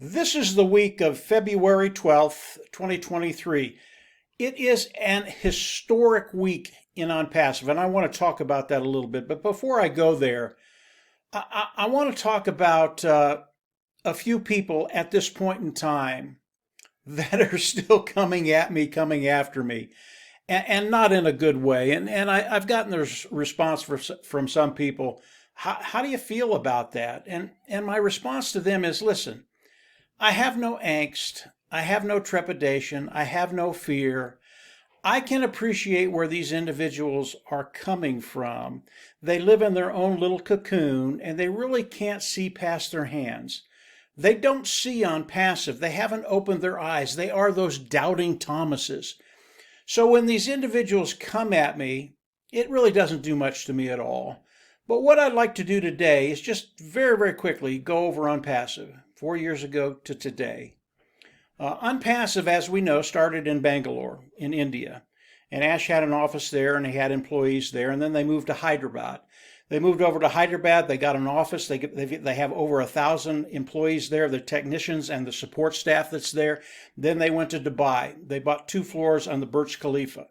This is the week of February 12th, 2023. It is an historic week in ONPASSIVE, and I want to talk about that a little bit. But before I go there, I want to talk about a few people at this point in time that are still coming at me, coming after me, and not in a good way. I've gotten the response from some people. How do you feel about that? And my response to them is, listen, I have no angst. I have no trepidation. I have no fear. I can appreciate where these individuals are coming from. They live in their own little cocoon and they really can't see past their hands. They don't see ONPASSIVE. They haven't opened their eyes. They are those doubting Thomases. So when these individuals come at me, it really doesn't do much to me at all. But what I'd like to do today is just very, very quickly go over ONPASSIVE, 4 years ago to today. ONPASSIVE, as we know, started in Bangalore, in India. And Ash had an office there and he had employees there. And then they moved to Hyderabad. They moved over to Hyderabad. They got an office. They have over 1,000 employees there, the technicians and the support staff that's there. Then they went to Dubai. They bought 2 floors on the Burj Khalifa.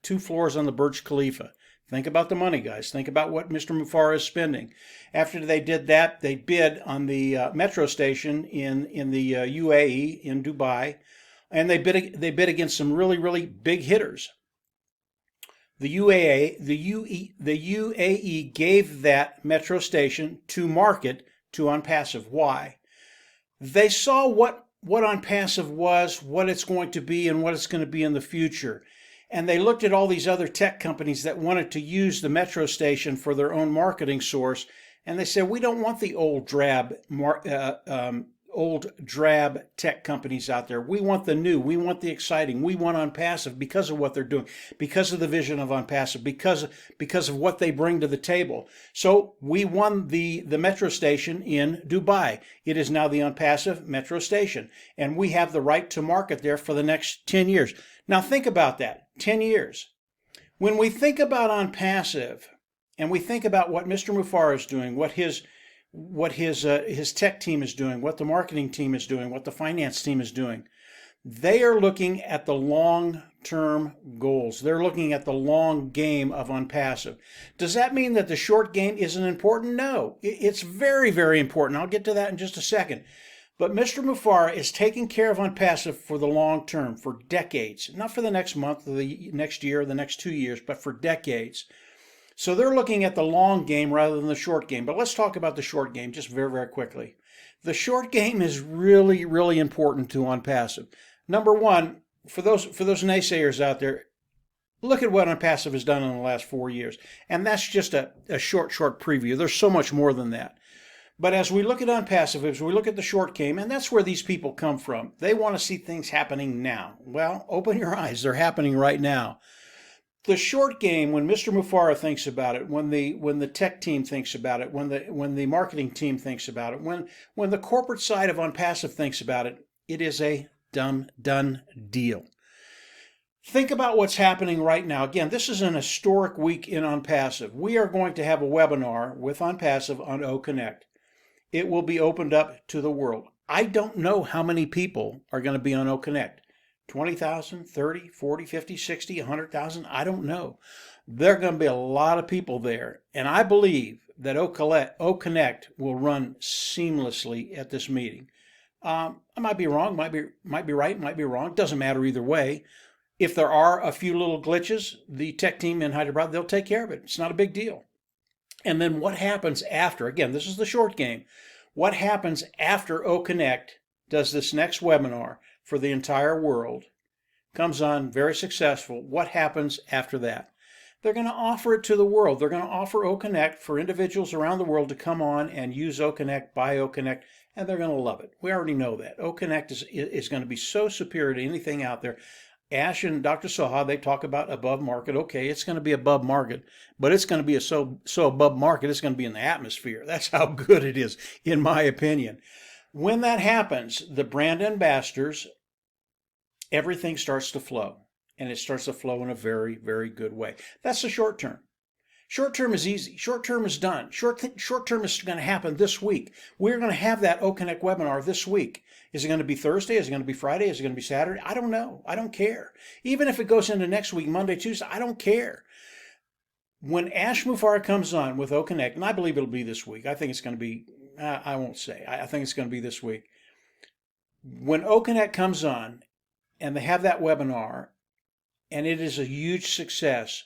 2 floors on the Burj Khalifa. Think about the money, guys. Think about what Mr. Mufareh is spending. After they did that, they bid on the metro station in the UAE, in Dubai, and they bid against some really, really big hitters. The UAE gave that metro station to market to ONPASSIVE. Why? They saw what ONPASSIVE was, what it's going to be, and what it's going to be in the future. And they looked at all these other tech companies that wanted to use the metro station for their own marketing source, and they said, we don't want the old drab tech companies out there. We want the new, we want the exciting, we want ONPASSIVE because of what they're doing, because of the vision of ONPASSIVE, because of what they bring to the table. So we won the metro station in Dubai. It is now the ONPASSIVE metro station, and we have the right to market there for the next 10 years. Now think about that, 10 years. When we think about ONPASSIVE and we think about what Mr. Mufareh is doing, what his tech team is doing, what the marketing team is doing, what the finance team is doing, they are looking at the long-term goals. They're looking at the long game of ONPASSIVE. Does that mean that the short game isn't important? No, it's very, very important. I'll get to that in just a second. But Mr. Mufareh is taking care of ONPASSIVE for the long term, for decades. Not for the next month, or the next year, or the next 2 years, but for decades. So they're looking at the long game rather than the short game. But let's talk about the short game just very, very quickly. The short game is really, really important to ONPASSIVE. Number one, for those naysayers out there, look at what ONPASSIVE has done in the last 4 years. And that's just a short preview. There's so much more than that. But as we look at ONPASSIVE, as we look at the short game, and that's where these people come from, they want to see things happening now. Well, open your eyes. They're happening right now. The short game, when Mr. Mufareh thinks about it, when the tech team thinks about it, when the marketing team thinks about it, when the corporate side of ONPASSIVE thinks about it, it is a done deal. Think about what's happening right now. Again, this is an historic week in ONPASSIVE. We are going to have a webinar with ONPASSIVE on OConnect. It will be opened up to the world. I don't know how many people are going to be on OConnect. 20,000, 30, 40, 50, 60, 100,000, I don't know. There are going to be a lot of people there. And I believe that OConnect will run seamlessly at this meeting. I might be wrong, might be right, might be wrong. Doesn't matter either way. If there are a few little glitches, the tech team in Hyderabad, they'll take care of it. It's not a big deal. And then what happens after? Again, this is the short game. What happens after OConnect does this next webinar for the entire world, comes on very successful? What happens after that? They're going to offer it to the world. They're going to offer OConnect for individuals around the world to come on and use OConnect, buy OConnect, and they're going to love it. We already know that. OConnect is going to be so superior to anything out there. Ash and Dr. Soha, they talk about above market. Okay, it's going to be above market, but it's going to be so above market, it's going to be in the atmosphere. That's how good it is, in my opinion. When that happens, the brand ambassadors, everything starts to flow, and it starts to flow in a very, very good way. That's the short term. Short term is easy. Short term is done. Short term is going to happen this week. We're going to have that OConnect webinar this week. Is it going to be Thursday? Is it going to be Friday? Is it going to be Saturday? I don't know. I don't care. Even if it goes into next week, Monday, Tuesday, I don't care. When Ash Mufareh comes on with OConnect, and I believe it'll be this week. I think it's going to be, I won't say. I think it's going to be this week. When OConnect comes on and they have that webinar and it is a huge success,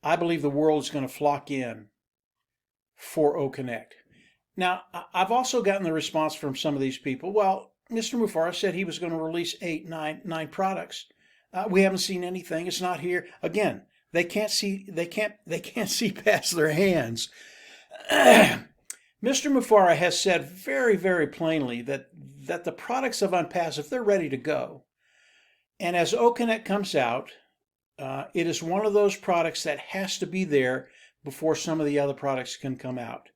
I believe the world is going to flock in for OConnect. Now, I've also gotten the response from some of these people. Well, Mr. Mufareh said he was going to release 9 products. We haven't seen anything. It's not here. Again, they can't see past their hands. Mr. Mufareh has said very, very plainly that the products of ONPASSIVE, they're ready to go. And as OConnect comes out, it is one of those products that has to be there before some of the other products can come out.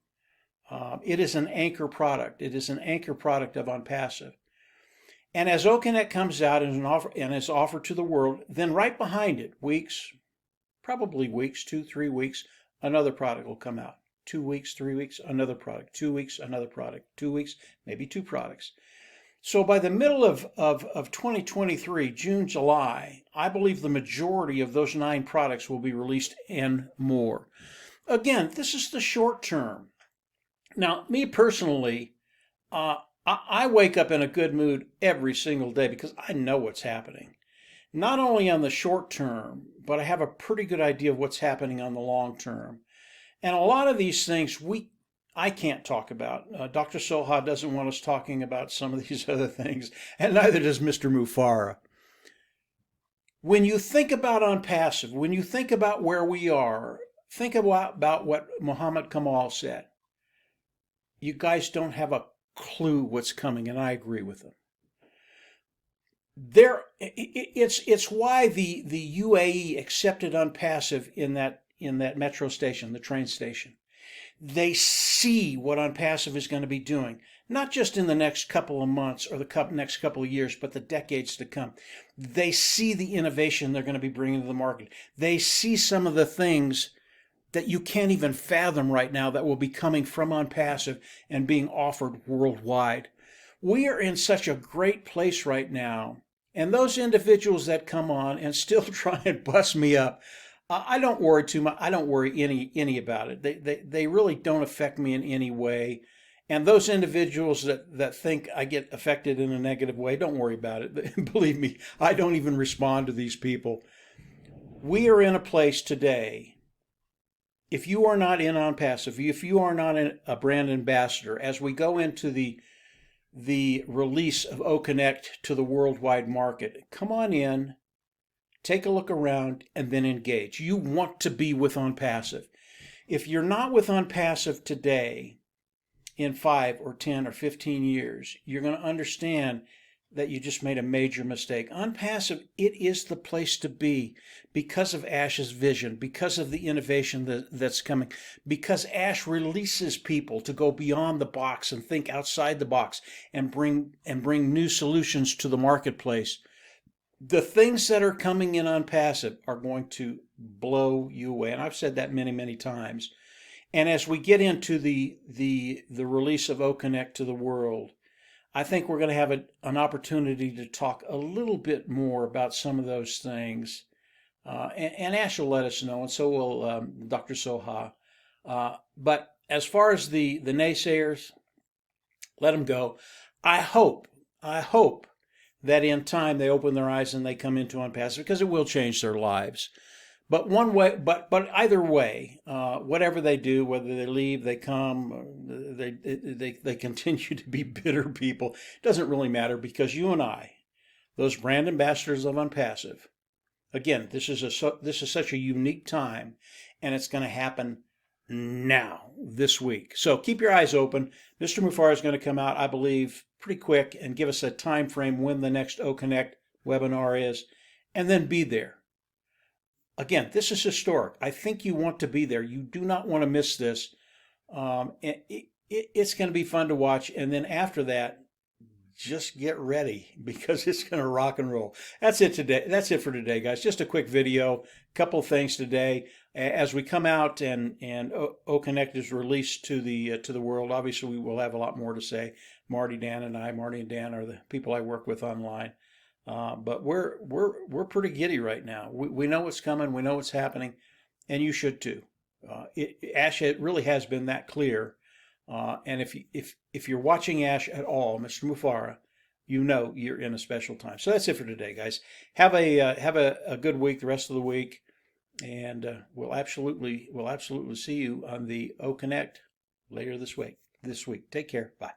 It is an anchor product. It is an anchor product of ONPASSIVE. And as OConnect comes out and is offered to the world, then right behind it, probably weeks, 2-3 weeks, another product will come out. 2 weeks, 3 weeks, another product. 2 weeks, another product. 2 weeks, maybe 2 products. So by the middle of 2023, June, July, I believe the majority of those 9 products will be released and more. Again, this is the short term. Now, me personally, I wake up in a good mood every single day because I know what's happening. Not only on the short term, but I have a pretty good idea of what's happening on the long term. And a lot of these things I can't talk about. Dr. Soha doesn't want us talking about some of these other things, and neither does Mr. Mufareh. When you think about ONPASSIVE, when you think about where we are, think about what Muhammad Kamal said. You guys don't have a clue what's coming, and I agree with him. It's why the UAE accepted ONPASSIVE in that metro station, the train station. They see what ONPASSIVE is going to be doing, not just in the next couple of months or the next couple of years, but the decades to come. They see the innovation they're going to be bringing to the market. They see some of the things that you can't even fathom right now that will be coming from ONPASSIVE and being offered worldwide. We are in such a great place right now, and those individuals that come on and still try and bust me up, I don't worry too much. I don't worry any about it. They really don't affect me in any way. And those individuals that think I get affected in a negative way, don't worry about it. Believe me, I don't even respond to these people. We are in a place today. If you are not in ONPASSIVE, if you are not a brand ambassador, as we go into the release of OConnect to the worldwide market, come on in, take a look around, and then engage. You want to be with ONPASSIVE. If you're not with ONPASSIVE today, in 5 or 10 or 15 years, you're going to understand that you just made a major mistake. ONPASSIVE, it is the place to be because of Ash's vision, because of the innovation that's coming, because Ash releases people to go beyond the box and think outside the box and bring new solutions to the marketplace. The things that are coming in ONPASSIVE are going to blow you away. And I've said that many, many times. And as we get into the release of OConnect to the world, I think we're going to have an opportunity to talk a little bit more about some of those things. And Ash will let us know, and so will Dr. Soha. But as far as the naysayers, let them go. I hope that in time they open their eyes and they come into ONPASSIVE, because it will change their lives. But either way, whatever they do, whether they leave, they come, they continue to be bitter people, it doesn't really matter, because you and I, those brand ambassadors of ONPASSIVE, again, this is such a unique time, and it's going to happen now, this week. So keep your eyes open. Mr. Mufareh is going to come out, I believe, pretty quick and give us a time frame when the next OConnect webinar is, and then be there. Again, this is historic. I think you want to be there. You do not want to miss this. It's going to be fun to watch. And then after that, just get ready because it's going to rock and roll. That's it today. That's it for today, guys. Just a quick video. Couple things today as we come out and O Connect is released to the world. Obviously, we will have a lot more to say. Marty, Dan, and I. Marty and Dan are the people I work with online. But we're pretty giddy right now. We know what's coming. We know what's happening, and you should too. Ash, it really has been that clear. And if you're watching Ash at all, Mr. Mufareh, you know you're in a special time. So that's it for today, guys. Have a good week, the rest of the week, and we'll absolutely see you on the O Connect later this week. Take care. Bye.